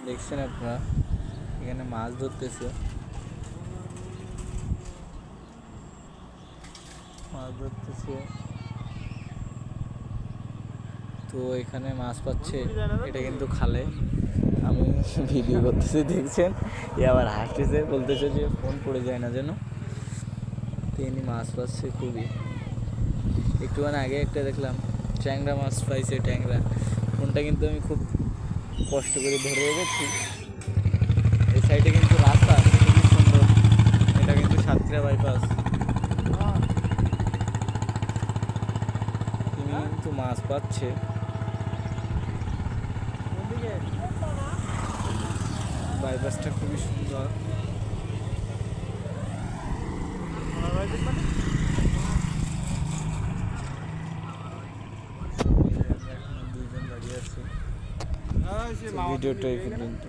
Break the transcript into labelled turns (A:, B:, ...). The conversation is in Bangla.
A: দেখছেন আপনারা এখানে মাছ ধরতেছে, তো এখানে মাছ পাচ্ছে। এটা কিন্তু খালে, আমি ভিডিও করতেছি দেখছেন, এ আবার হাসতেছে, বলতেছে যে ফোন পড়ে যায় না যেন। তিনি মাছ পাচ্ছে খুবই। একটুখানি আগে একটা দেখলাম ট্যাংরা মাছ পাইছে, ট্যাংরা। ফোনটা কিন্তু আমি খুব কষ্ট করে ধরে রেখেছি। এই সাইডে কিন্তু রাস্তা খুবই সুন্দর, এটা কিন্তু সাতক্ষীরা বাইপাস। তিনি কিন্তু মাছ পাচ্ছে। বাইপাসটা খুবই সুন্দর। দুইজন দাঁড়িয়ে আছে। ভিডিওটা এই পর্যন্ত।